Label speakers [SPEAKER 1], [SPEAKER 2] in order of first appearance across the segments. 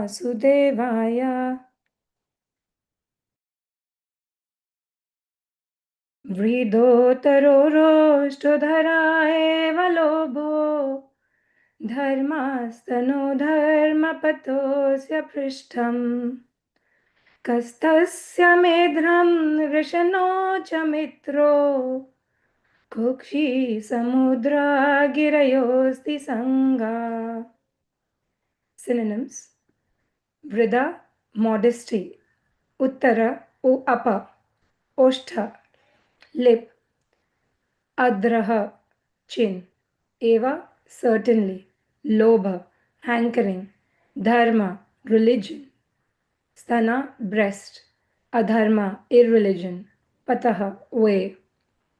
[SPEAKER 1] Vasudevaya. Vridotaro eva lobho dharmastano dharmapatosya prishtham kastasya medhram vrishano cha mitro kukshi samudra girayosti sangha. Synonyms: Vrida, modesty; Uttara, upper; Oshtha, lip; Adraha, chin; Eva, certainly; Lobha, hankering; Dharma, religion; Sthana, breast; Adharma, irreligion; Pataha, way;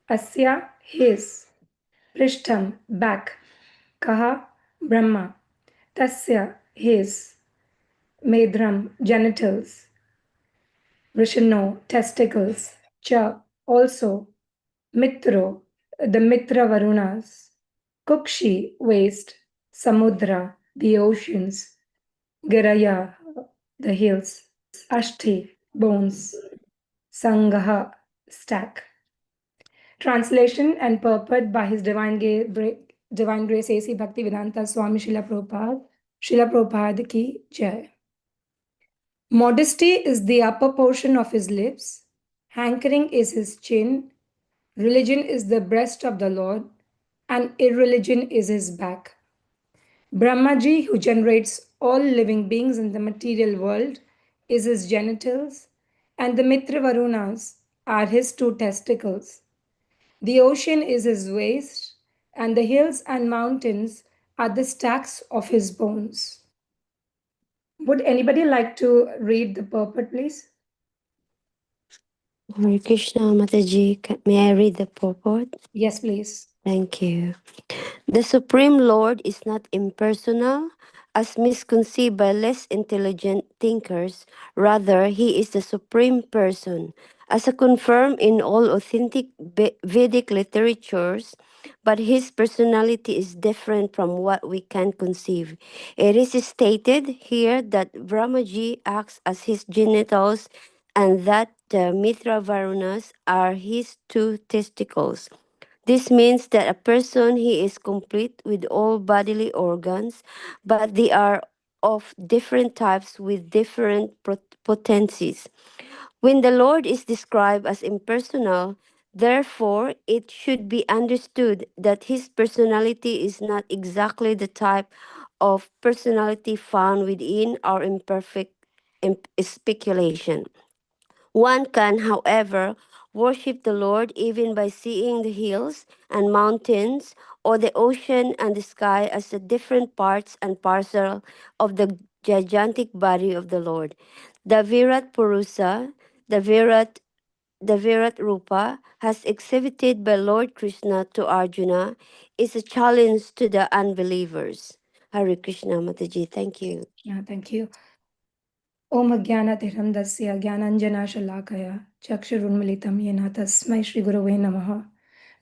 [SPEAKER 1] Asya, his; Prishtham, back; Kaha, Brahma; Tasya, his; Medhram, genitals; Vrishano, testicles; Cha, also; Mitro, the Mitra Varunas; Kukshi, waist; Samudra, the oceans; Giraya, the hills; Ashti, bones; Sangaha, stack. Translation and purport by His Divine Grace A.C. Bhaktivedanta Swami Srila Prabhupada. Srila Prabhupada ki Jai. Modesty is the upper portion of his lips, hankering is his chin, religion is the breast of the Lord, and irreligion is his back. Brahmaji, who generates all living beings in the material world, is his genitals, and the Mitra Varunas are his two testicles. The ocean is his waist, and the hills and mountains are the stacks of his bones. Would anybody like to read the purport, please?
[SPEAKER 2] Hare Krishna, Mataji. May I read the purport?
[SPEAKER 1] Yes, please.
[SPEAKER 2] Thank you. The Supreme Lord is not impersonal, as misconceived by less intelligent thinkers. Rather, he is the Supreme Person, as confirmed in all authentic Vedic literatures, but his personality is different from what we can conceive. It is stated here that Brahmaji acts as his genitals and that the Mitra Varunas are his two testicles. This means that a person he is complete with all bodily organs, but they are of different types with different potencies. When the Lord is described as impersonal, therefore it should be understood that his personality is not exactly the type of personality found within our imperfect speculation. One can, however, worship the Lord even by seeing the hills and mountains or the ocean and the sky as the different parts and parcel of the gigantic body of the Lord. The Virat Purusa, the Virat Rupa, has exhibited by Lord Krishna to Arjuna, is a challenge to the unbelievers. Hare Krishna, Mataji. Thank you.
[SPEAKER 1] Yeah, thank you. Om Jnanatirandasya Jnananjanashalakaya Chakshurunmilitam Yena Tasmai Shri Gurave Namaha.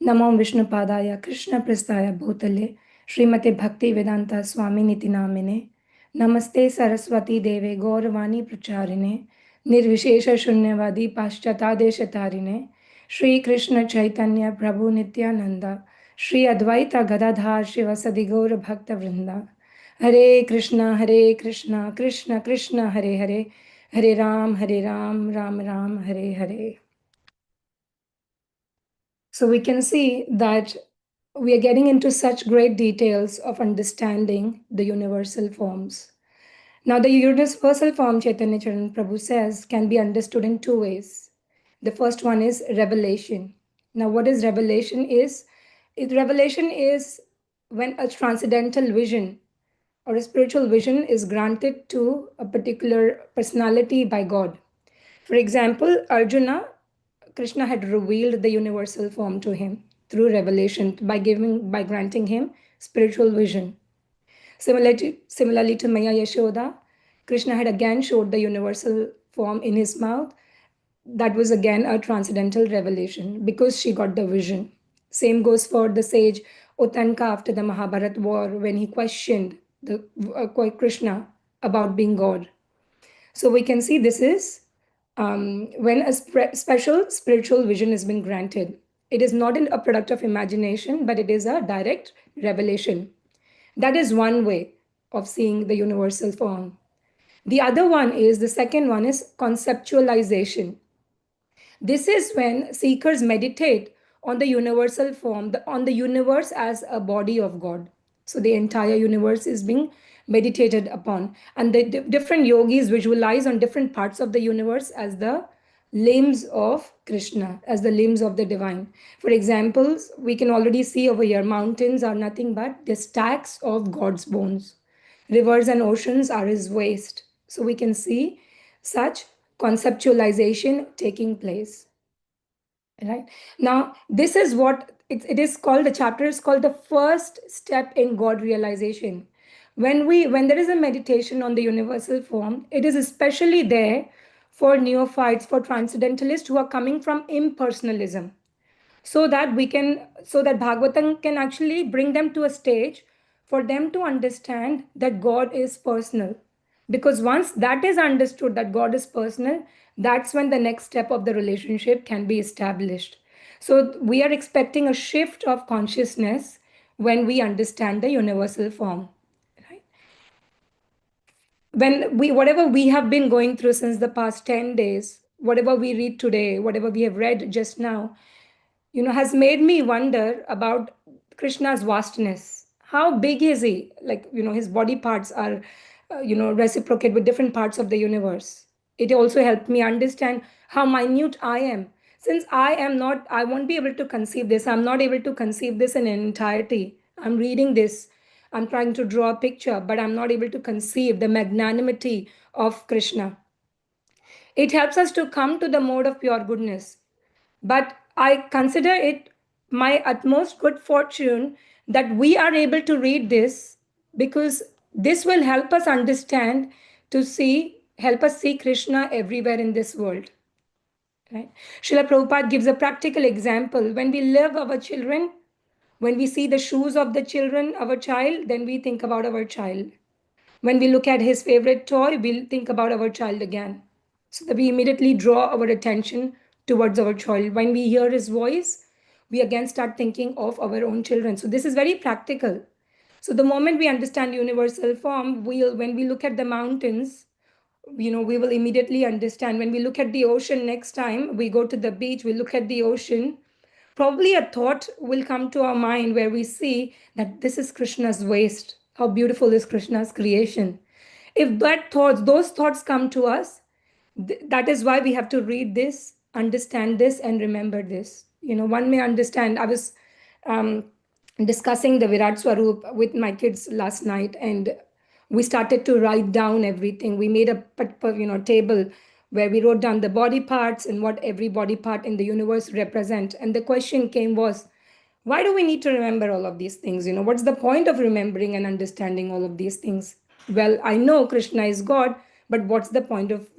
[SPEAKER 1] Namo Vishnupadaya Krishna Prasthaya Bhutale Srimate Bhakti Vedanta Swami Niti Namine. Namaste Saraswati Deve Gauravani Pracharine Nirvishesha Shunyavadi Paschatadeshatarine Shri Krishna Chaitanya Prabhu Nityananda Shri Advaita Gadadhar Shivasadi Gaura Bhakta Vrinda. Hare Krishna, Krishna Krishna, Hare Hare, Hare Ram, Ram Ram, Hare Hare. So we can see that we are getting into such great details of understanding the universal forms. Now, the universal form, Chaitanya Charan Prabhu says, can be understood in two ways. The first one is revelation. Now, what is revelation? Revelation is when a transcendental vision or a spiritual vision is granted to a particular personality by God. For example, Arjuna, Krishna had revealed the universal form to him through revelation by granting him spiritual vision. Similarly to Maya Yashoda, Krishna had again showed the universal form in his mouth. That was again a transcendental revelation because she got the vision. Same goes for the sage Utanka after the Mahabharat war when he questioned Krishna about being God. So we can see this is when a special spiritual vision has been granted. It is not a product of imagination, but it is a direct revelation. That is one way of seeing the universal form. The other one is, the second one is conceptualization. This is when seekers meditate on the universal form, on the universe as a body of God. So the entire universe is being meditated upon. And the different yogis visualize on different parts of the universe as the limbs of Krishna, as the limbs of the divine. For examples, we can already see over here, mountains are nothing but the stacks of God's bones. Rivers and oceans are his waist. So we can see such conceptualization taking place. Right now, this is what it is called. The chapter is called the first step in God realization. When there is a meditation on the universal form, it is especially there for neophytes, for transcendentalists who are coming from impersonalism, so that Bhagavatam can actually bring them to a stage for them to understand that God is personal. Because once that is understood, that God is personal, that's when the next step of the relationship can be established. So we are expecting a shift of consciousness when we understand the universal form. Right? When we whatever we have been going through since the past 10 days, whatever we read today, whatever we have read just now, has made me wonder about Krishna's vastness. How big is he? Like, his body parts are, reciprocate with different parts of the universe. It also helped me understand how minute I am. Since I won't be able to conceive this. I'm not able to conceive this in entirety. I'm reading this. I'm trying to draw a picture, but I'm not able to conceive the magnanimity of Krishna. It helps us to come to the mode of pure goodness. But I consider it my utmost good fortune that we are able to read this, because this will help us understand, help us see Krishna everywhere in this world. Right? Srila Prabhupada gives a practical example. When we love our children, when we see the shoes of the children, our child, then we think about our child. When we look at his favorite toy, we'll think about our child again. So that we immediately draw our attention towards our child. When we hear his voice, we again start thinking of our own children. So this is very practical. So the moment we understand universal form, when we look at the mountains, we will immediately understand. When we look at the ocean next time, we go to the beach, we look at the ocean, probably a thought will come to our mind where we see that this is Krishna's waist. How beautiful is Krishna's creation. If those thoughts come to us, that is why we have to read this, understand this, and remember this. One may understand. I was um, discussing the Virat Swarup with my kids last night, and we started to write down everything. We made a table where we wrote down the body parts and what every body part in the universe represent. And the question came was, why do we need to remember all of these things? What's the point of remembering and understanding all of these things? Well, I know Krishna is God, but what's the point of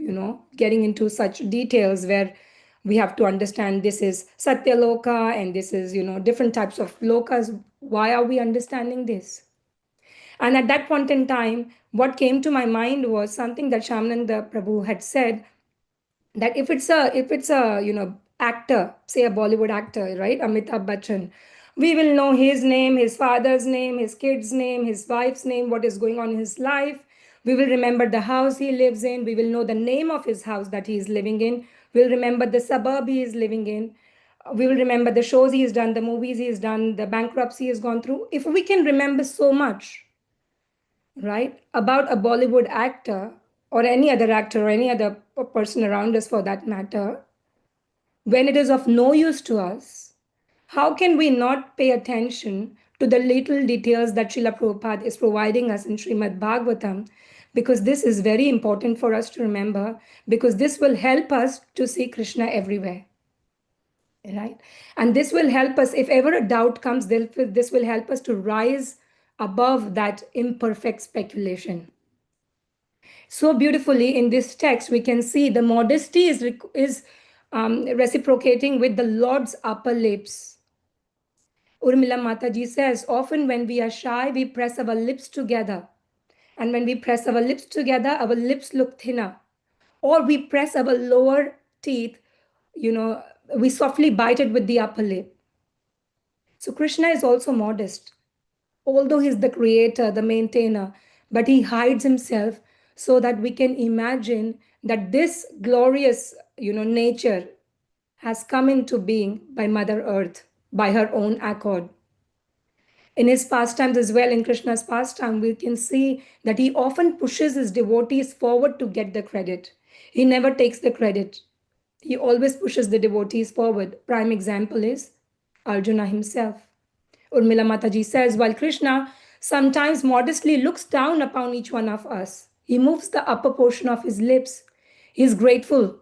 [SPEAKER 1] getting into such details where we have to understand this is Satya Loka and this is different types of lokas? Why are we understanding this? And at that point in time, what came to my mind was something that Shamananda Prabhu had said, that if it's a actor, say a Bollywood actor, right, Amitabh Bachchan, we will know his name, his father's name, his kid's name, his wife's name, what is going on in his life. We will remember the house he lives in. We will know the name of his house that he is living in. We'll remember the suburb he is living in. We will remember the shows he has done, the movies he has done, the bankruptcy he has gone through. If we can remember so much, right, about a Bollywood actor or any other actor or any other person around us for that matter, when it is of no use to us, how can we not pay attention to the little details that Srila Prabhupada is providing us in Srimad Bhagavatam? Because this is very important for us to remember, because this will help us to see Krishna everywhere. Right? And this will help us, if ever a doubt comes, this will help us to rise above that imperfect speculation. So beautifully in this text, we can see the modesty is reciprocating with the Lord's upper lips. Urmila Mataji says, often when we are shy, we press our lips together. And when we press our lips together, our lips look thinner. or we press our lower teeth, we softly bite it with the upper lip. So Krishna is also modest, although he's the creator, the maintainer, but he hides himself so that we can imagine that this glorious, nature has come into being by Mother Earth, by her own accord. In his pastimes as well, in Krishna's pastime, we can see that he often pushes his devotees forward to get the credit. He never takes the credit. He always pushes the devotees forward. Prime example is Arjuna himself. Urmila Mataji says, while Krishna sometimes modestly looks down upon each one of us, he moves the upper portion of his lips. He is grateful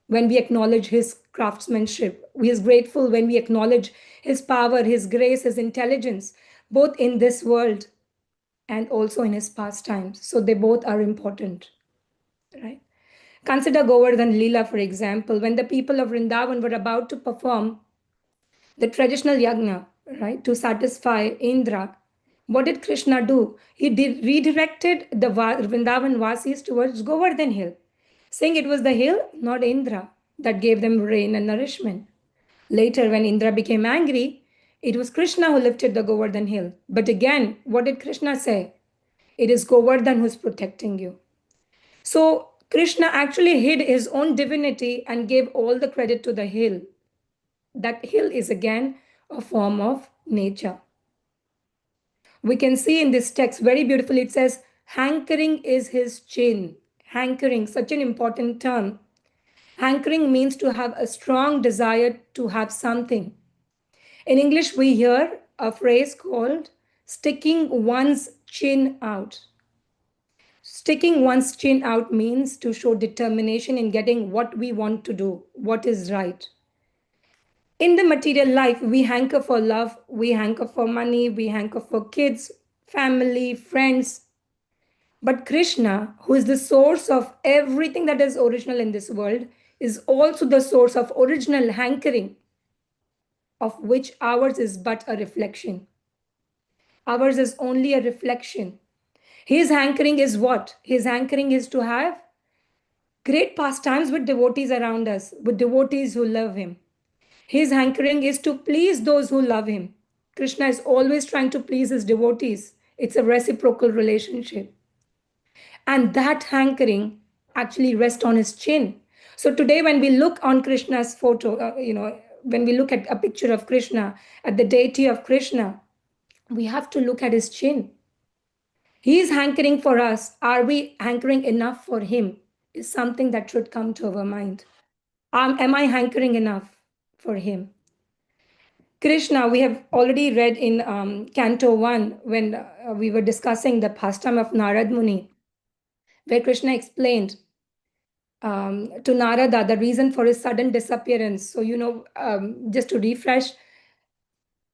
[SPEAKER 1] when we acknowledge his craftsmanship. He is grateful when we acknowledge his power, his grace, his intelligence, both in this world and also in his pastimes. So they both are important, right? Consider Govardhan Leela, for example, when the people of Vrindavan were about to perform the traditional yagna, right, to satisfy Indra. What did Krishna do? He redirected the Vrindavan Vasis towards Govardhan hill, saying it was the hill, not Indra, that gave them rain and nourishment. Later, when Indra became angry, it was Krishna who lifted the Govardhan hill. But again, what did Krishna say? It is Govardhan who's protecting you. So Krishna actually hid his own divinity and gave all the credit to the hill. That hill is again a form of nature. We can see in this text very beautifully, it says, hankering is his chin. Hankering, such an important term. Hankering means to have a strong desire to have something. In English, we hear a phrase called sticking one's chin out. Sticking one's chin out means to show determination in getting what we want to do, what is right. In the material life, we hanker for love, we hanker for money, we hanker for kids, family, friends. But Krishna, who is the source of everything that is original in this world, is also the source of original hankering, of which ours is but a reflection. Ours is only a reflection. His hankering is what? His hankering is to have great pastimes with devotees around us, with devotees who love him. His hankering is to please those who love him. Krishna is always trying to please his devotees. It's a reciprocal relationship. And that hankering actually rests on his chin. So today, when we look on Krishna's photo, when we look at a picture of Krishna, at the deity of Krishna, we have to look at his chin. He is hankering for us. Are we hankering enough for him? Is something that should come to our mind. Am I hankering enough for him? Krishna, we have already read in Canto 1 when we were discussing the pastime of Narad Muni, where Krishna explained to Narada the reason for his sudden disappearance. So, just to refresh,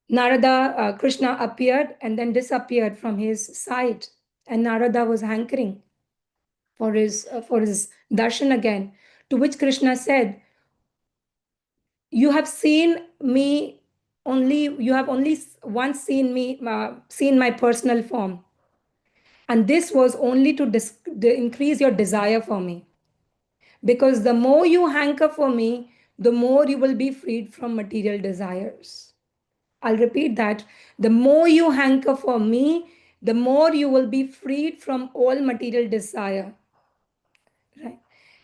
[SPEAKER 1] Narada, Krishna appeared and then disappeared from his sight, and Narada was hankering for his darshan again. To which Krishna said, "You have seen me only. You have only once seen me, seen my personal form, and this was only to increase your desire for me. Because the more you hanker for me, the more you will be freed from material desires." I'll repeat that. The more you hanker for me, the more you will be freed from all material desire. Right?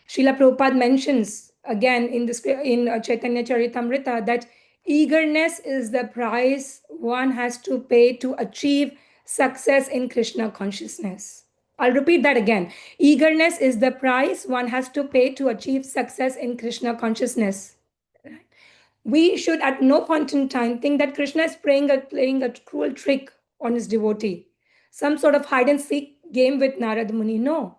[SPEAKER 1] Srila Prabhupada mentions again in Chaitanya Charitamrita that eagerness is the price one has to pay to achieve success in Krishna consciousness. I'll repeat that again. Eagerness is the price one has to pay to achieve success in Krishna consciousness. We should at no point in time think that Krishna is playing a cruel trick on his devotee, some sort of hide and seek game with Narad Muni. No,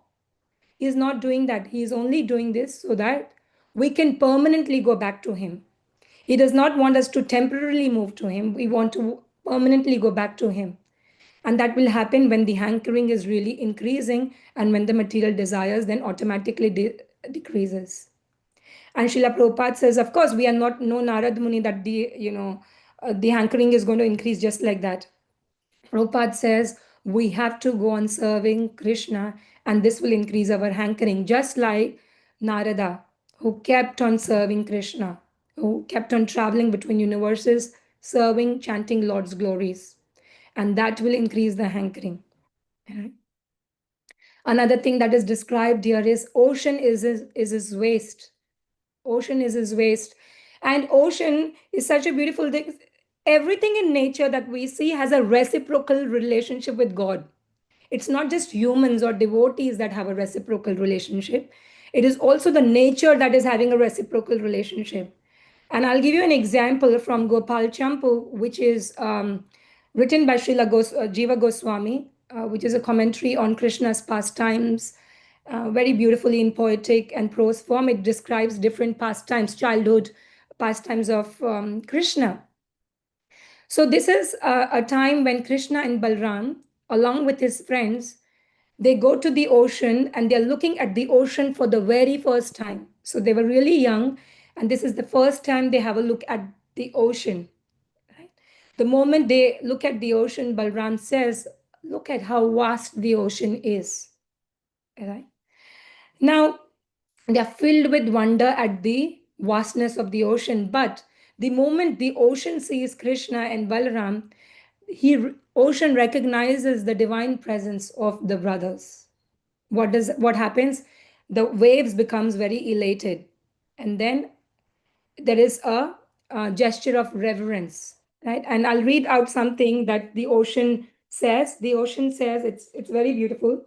[SPEAKER 1] he is not doing that. He is only doing this so that we can permanently go back to him. He does not want us to temporarily move to him. We want to permanently go back to him. And that will happen when the hankering is really increasing and when the material desires then automatically decreases. And Srila Prabhupada says, of course, we are not no Narad Muni that the hankering is going to increase just like that. Prabhupada says we have to go on serving Krishna, and this will increase our hankering. Just like Narada, who kept on serving Krishna, who kept on traveling between universes, serving, chanting Lord's glories. And that will increase the hankering. Right? Another thing that is described here is ocean is his waist. Ocean is his waist. And ocean is such a beautiful thing. Everything in nature that we see has a reciprocal relationship with God. It's not just humans or devotees that have a reciprocal relationship. It is also the nature that is having a reciprocal relationship. And I'll give you an example from Gopal Champu, which is written by Jiva Goswami, which is a commentary on Krishna's pastimes, very beautifully in poetic and prose form. It describes different pastimes, childhood pastimes of Krishna. So, this is a time when Krishna and Balram, along with his friends, they go to the ocean and they're looking at the ocean for the very first time. So, they were really young, and this is the first time they have a look at the ocean. Right? The moment they look at the ocean, Balram says, "Look at how vast the ocean is." Right? Now, they are filled with wonder at the vastness of the ocean. But the moment the ocean sees Krishna and Balaram, ocean recognizes the divine presence of the brothers. What happens? The waves becomes very elated, and then there is a gesture of reverence, right? And I'll read out something that the ocean says. The ocean says, it's very beautiful.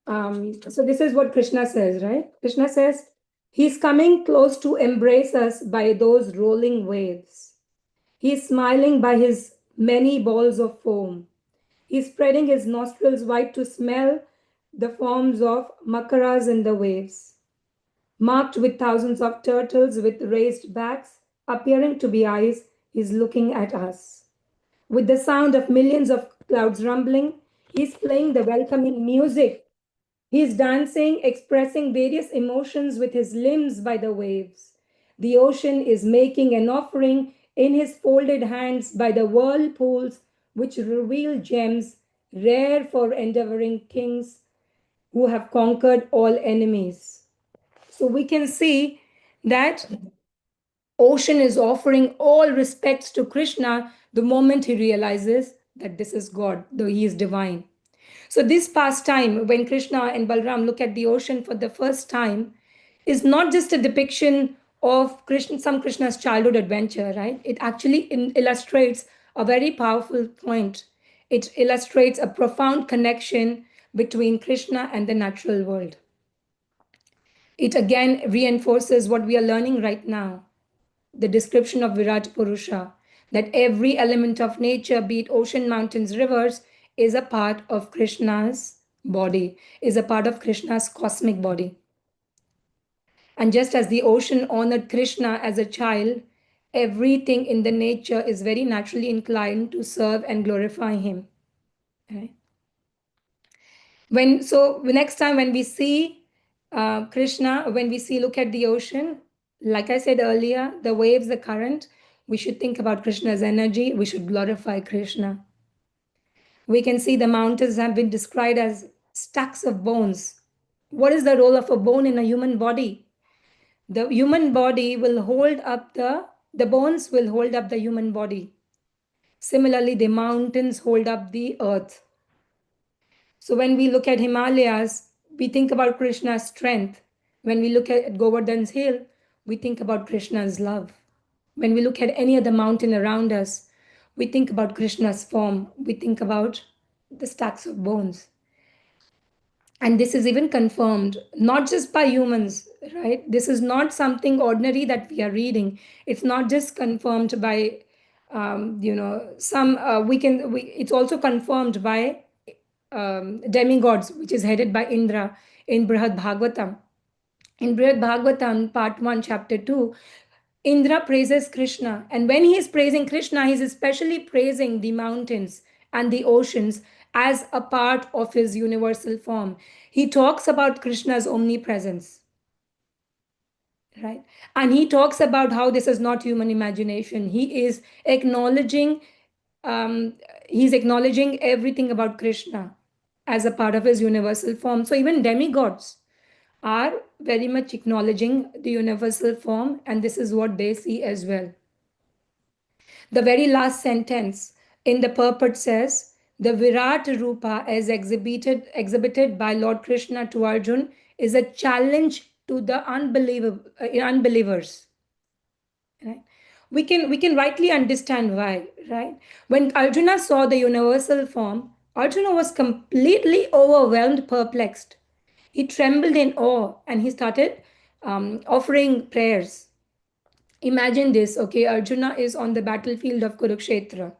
[SPEAKER 1] So this is what Krishna says, right? Krishna says, he's coming close to embrace us by those rolling waves. He's smiling by his many balls of foam. He's spreading his nostrils wide to smell the forms of makaras in the waves, marked with thousands of turtles with raised backs, appearing to be eyes. He's looking at us. With the sound of millions of clouds rumbling, he's playing the welcoming music. He's dancing, expressing various emotions with his limbs by the waves. The ocean is making an offering in his folded hands by the whirlpools, which reveal gems rare for endeavoring kings who have conquered all enemies. So we can see that ocean is offering all respects to Krishna the moment he realizes that this is God, though he is divine. So, this pastime, when Krishna and Balram look at the ocean for the first time, is not just a depiction of Krishna's childhood adventure, right? It actually illustrates a very powerful point. It illustrates a profound connection between Krishna and the natural world. It again reinforces what we are learning right now, the description of Virat Purusha, that every element of nature, be it ocean, mountains, rivers, is a part of Krishna's body, is a part of Krishna's cosmic body. And just as the ocean honored Krishna as a child, everything in the nature is very naturally inclined to serve and glorify him. Right? Next time when we see Krishna, when we see look at the ocean, like I said earlier, the waves, the current, we should think about Krishna's energy. We should glorify Krishna. We can see the mountains have been described as stacks of bones. What is the role of a bone in a human body? The human body will hold up the bones will hold up the human body. Similarly, the mountains hold up the earth. So when we look at Himalayas, we think about Krishna's strength. When we look at Govardhan's hill, we think about Krishna's love. When we look at any other mountain around us, we think about Krishna's form. We think about the stacks of bones. And this is even confirmed not just by humans, right? This is not something ordinary that we are reading. It's not just confirmed by some it's also confirmed by demigods, which is headed by Indra in Brihad Bhagavatam. In Brihad Bhagavatam, part 1, chapter 2, Indra praises Krishna. And when he is praising Krishna, he is especially praising the mountains and the oceans as a part of his universal form. He talks about Krishna's omnipresence, right? And he talks about how this is not human imagination. He is acknowledging, he's acknowledging everything about Krishna. as a part of his universal form. So even demigods are very much acknowledging the universal form, and this is what they see as well. The very last sentence in the purport says, the Virat Rupa as exhibited by Lord Krishna to Arjun is a challenge to the unbelievers. Right? We can rightly understand why, right? When Arjuna saw the universal form, Arjuna was completely overwhelmed, perplexed. He trembled in awe and he started offering prayers. Imagine this, okay? Arjuna is on the battlefield of Kurukshetra.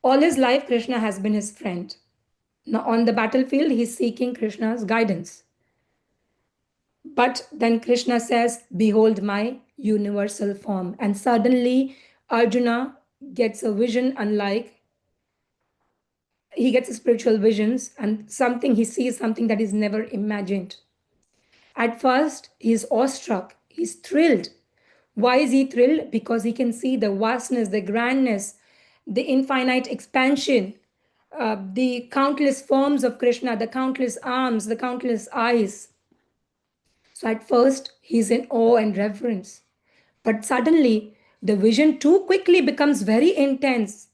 [SPEAKER 1] All his life, Krishna has been his friend. Now, on the battlefield, he's seeking Krishna's guidance. But then Krishna says, behold my universal form. And suddenly, Arjuna gets a vision unlike, he gets spiritual visions, and something he sees, something that is never imagined. At first, he's awestruck, he's thrilled. Why is he thrilled? Because he can see the vastness, the grandness, the infinite expansion, the countless forms of Krishna, the countless arms, the countless eyes. So at first, he's in awe and reverence. But suddenly, the vision too quickly becomes very intense.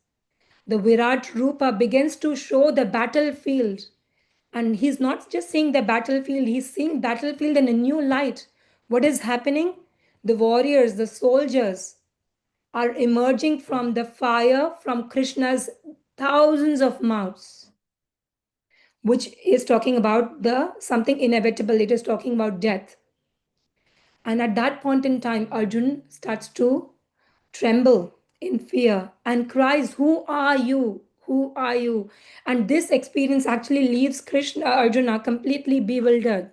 [SPEAKER 1] The Virat Rupa begins to show the battlefield. And he's not just seeing the battlefield, he's seeing battlefield in a new light. What is happening? The warriors, the soldiers are emerging from the fire from Krishna's thousands of mouths, which is talking about the something inevitable. It is talking about death. And at that point in time, Arjun starts to tremble in fear and cries, who are you? Who are you? And this experience actually leaves Arjuna completely bewildered.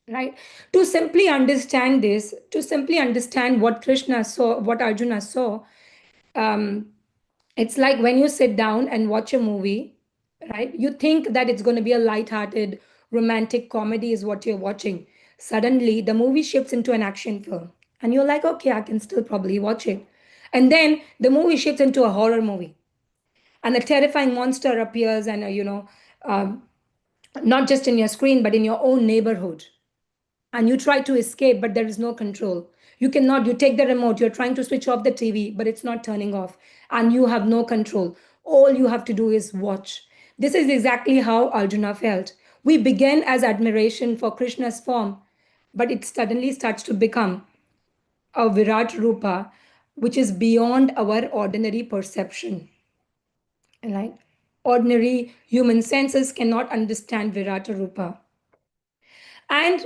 [SPEAKER 1] Right? To simply understand this, to simply understand what Krishna saw, what Arjuna saw, um, it's like when you sit down and watch a movie, right? You think that it's going to be a light-hearted romantic comedy is what you're watching. Suddenly, the movie shifts into an action film, and you're like, okay, I can still probably watch it. And then the movie shifts into a horror movie, and a terrifying monster appears, and um, not just in your screen, but in your own neighborhood, and you try to escape, but there is no control. You cannot, you take the remote, you're trying to switch off the TV, but it's not turning off, and you have no control. All you have to do is watch. This is exactly how Arjuna felt. We begin as admiration for Krishna's form, but it suddenly starts to become a Virat Rupa, which is beyond our ordinary perception. Right? Ordinary human senses cannot understand Virat Rupa. And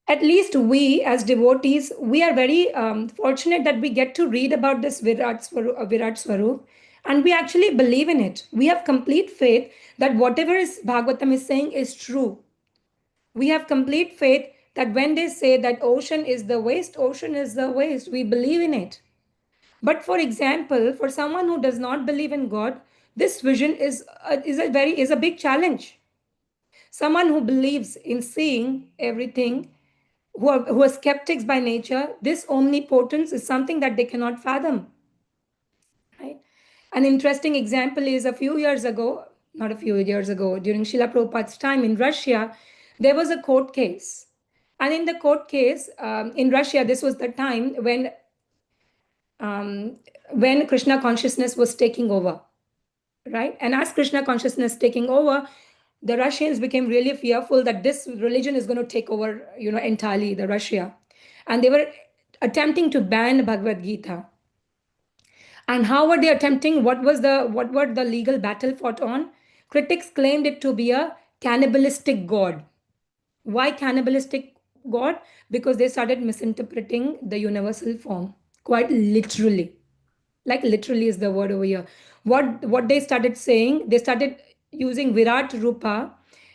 [SPEAKER 1] at least we as devotees, we are very fortunate that we get to read about this Virat Swarup, and we actually believe in it. We have complete faith that whatever is Bhagavatam is saying is true. We have complete faith that when they say that ocean is the waste, we believe in it. But for example, for someone who does not believe in God, this vision is a big challenge. Someone who believes in seeing everything, who are skeptics by nature, this omnipotence is something that they cannot fathom. Right? An interesting example is a few years ago, not a few years ago, during Srila Prabhupada's time in Russia, there was a court case. And in the court case in Russia, this was the time when Krishna consciousness was taking over, right? And as Krishna consciousness taking over, the Russians became really fearful that this religion is going to take over, entirely the Russia, and they were attempting to ban Bhagavad Gita. And how were they attempting? What were the legal battle fought on? Critics claimed it to be a cannibalistic god. Why cannibalistic god? Because they started misinterpreting the universal form quite literally. Like literally is the word over here. What they started saying, they started using Virat Rupa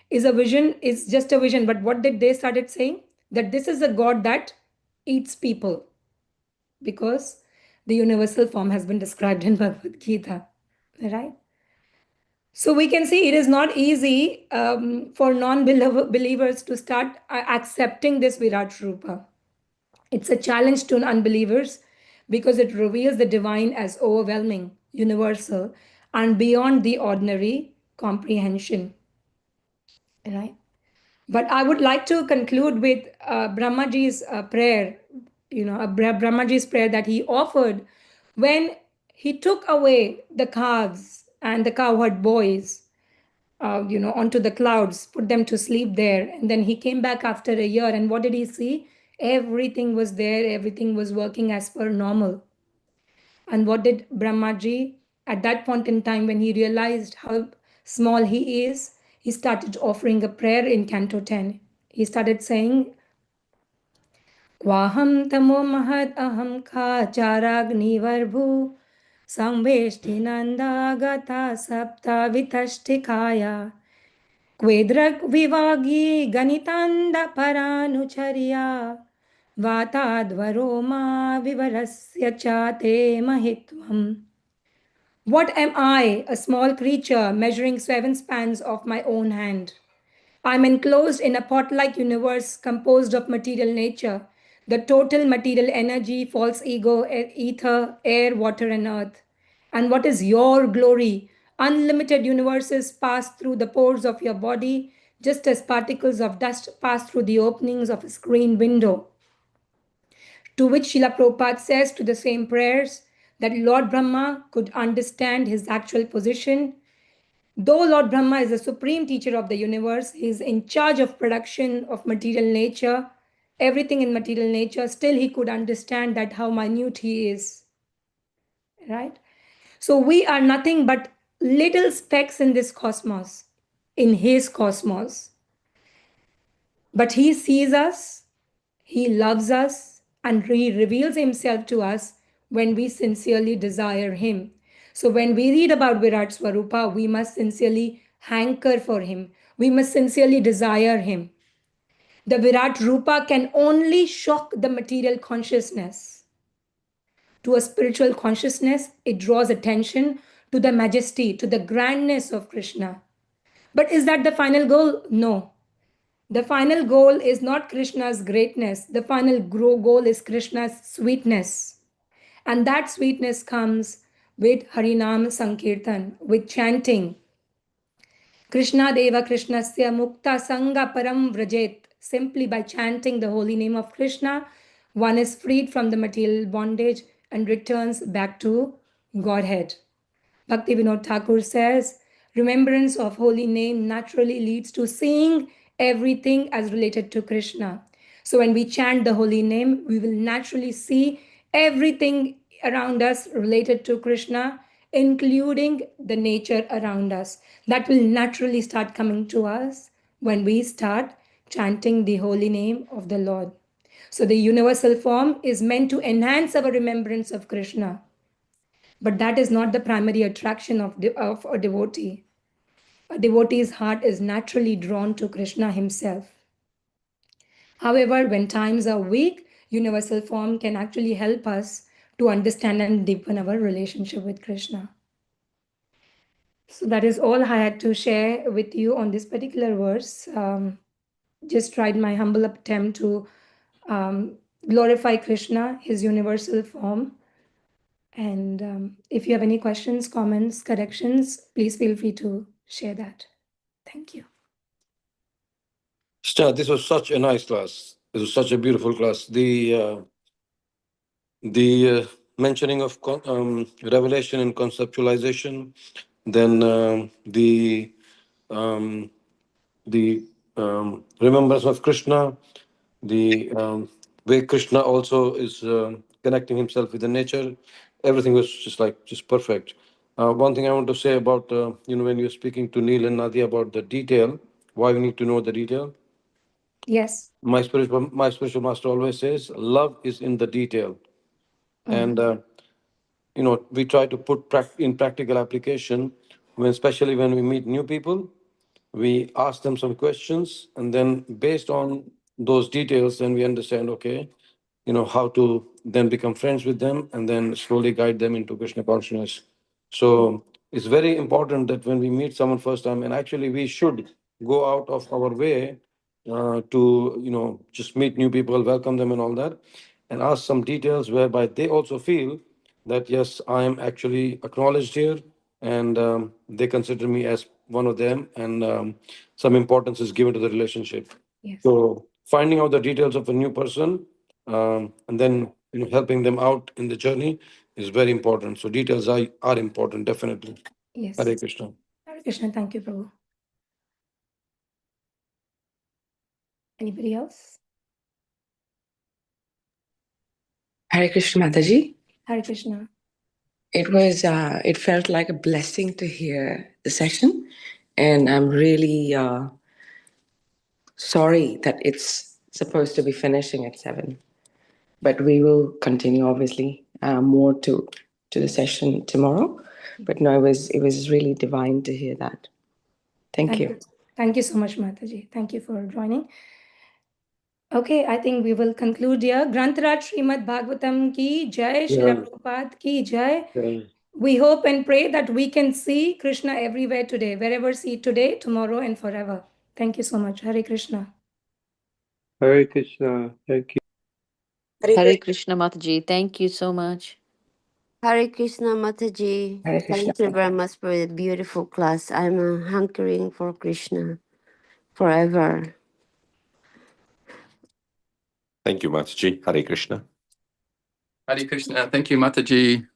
[SPEAKER 1] is a vision, is just a vision. But what did they started saying? That this is a god that eats people, because the universal form has been described in Bhagavad Gita, right? So we can see it is not easy for non-believers to start accepting this Virat Rupa. It's a challenge to unbelievers because it reveals the divine as overwhelming, universal, and beyond the ordinary comprehension. right? But I would like to conclude with Brahmaji's prayer, Brahmaji's prayer that he offered when he took away the calves and the cowherd boys, onto the clouds, put them to sleep there. And then he came back after a year. And what did he see? Everything was there, everything was working as per normal. And what did Brahmaji at that point in time, when he realized how small he is, he started offering a prayer in Canto 10. He started saying, Kwaham tamo mahad aham ka charagnivarbhu samveshti nanda gata sapta vitashtikaya Kvedrag vivagi ganitanda paranucharya vatadvaro ma vivarasya chate mahitvam. What am I, a small creature measuring 7 spans of my own hand? I am enclosed in a pot like universe composed of material nature, the total material energy, false ego, ether, air, water, and earth. And what is your glory? Unlimited universes pass through the pores of your body, just as particles of dust pass through the openings of a screen window. To which Srila Prabhupada says to the same prayers that Lord Brahma could understand his actual position. Though Lord Brahma is the supreme teacher of the universe, he is in charge of production of material nature, everything in material nature, still he could understand that how minute he is. Right? So we are nothing but little specks in this cosmos, in his cosmos. But he sees us, he loves us, and he reveals himself to us when we sincerely desire him. So when we read about Virat Swarupa, we must sincerely hanker for him. We must sincerely desire him. The Virat Rupa can only shock the material consciousness. To a spiritual consciousness, it draws attention to the majesty, to the grandness of Krishna. But is that the final goal? No. The final goal is not Krishna's greatness. The final goal is Krishna's sweetness. And that sweetness comes with Harinam Sankirtan, with chanting. Krishna Deva Krishnasya Mukta Sangha Param Vrajet. Simply by chanting the holy name of Krishna, one is freed from the material bondage and returns back to Godhead. Bhakti Vinod Thakur says, remembrance of holy name naturally leads to seeing everything as related to Krishna. So when we chant the holy name, we will naturally see everything around us related to Krishna, including the nature around us. That will naturally start coming to us when we start chanting the holy name of the Lord. So the universal form is meant to enhance our remembrance of Krishna. But that is not the primary attraction of a devotee. A devotee's heart is naturally drawn to Krishna himself. However, when times are weak, universal form can actually help us to understand and deepen our relationship with Krishna. So that is all I had to share with you on this particular verse. Just tried my humble attempt to glorify Krishna, his universal form. And if you have any questions, comments, corrections, please feel free to share that. Thank you.
[SPEAKER 3] Stan, this was such a nice class. This was such a beautiful class. The mentioning of revelation and conceptualization, then um, the remembrance of Krishna, the way Krishna also is connecting himself with the nature. Everything was just perfect. One thing I want to say about when you're speaking to Neil and Nadia about the detail, why we need to know the detail.
[SPEAKER 1] Yes.
[SPEAKER 3] My spiritual master always says, love is in the detail, and we try to put in practical application especially when we meet new people. We ask them some questions, and then based on those details, then we understand, okay, how to then become friends with them and then slowly guide them into Krishna consciousness. So it's very important that when we meet someone first time, and actually we should go out of our way to just meet new people, welcome them and all that, and ask some details whereby they also feel that yes, I am actually acknowledged here, and they consider me as one of them, and some importance is given to the relationship.
[SPEAKER 1] Yes.
[SPEAKER 3] So finding out the details of a new person, and then helping them out in the journey is very important. So details are important, definitely.
[SPEAKER 1] Yes.
[SPEAKER 3] Hare Krishna.
[SPEAKER 1] Hare Krishna. Thank you, Prabhu. Anybody else?
[SPEAKER 4] Hare Krishna Mataji.
[SPEAKER 1] Hare Krishna.
[SPEAKER 4] It felt like a blessing to hear the session, and I'm really sorry that it's supposed to be finishing at 7. But we will continue, obviously, more to the session tomorrow. But no, it was really divine to hear that. Thank you.
[SPEAKER 1] Thank you so much, Mataji. Thank you for joining. Okay, I think we will conclude here. Grantaraj Srīmad Bhāgavatam ki jai, Srila Prabhupada ki jai. We hope and pray that we can see Krishna everywhere today, wherever see today, tomorrow, and forever. Thank you so much. Hare Krishna.
[SPEAKER 5] Hare Krishna. Thank you.
[SPEAKER 6] Hare Krishna Mataji. Thank you so much.
[SPEAKER 2] Hare Krishna Mataji.
[SPEAKER 4] Hare Krishna.
[SPEAKER 2] Thank you very much for the beautiful class. I'm hankering for Krishna forever.
[SPEAKER 7] Thank you, Mataji. Hare Krishna.
[SPEAKER 8] Hare Krishna. Thank you, Mataji.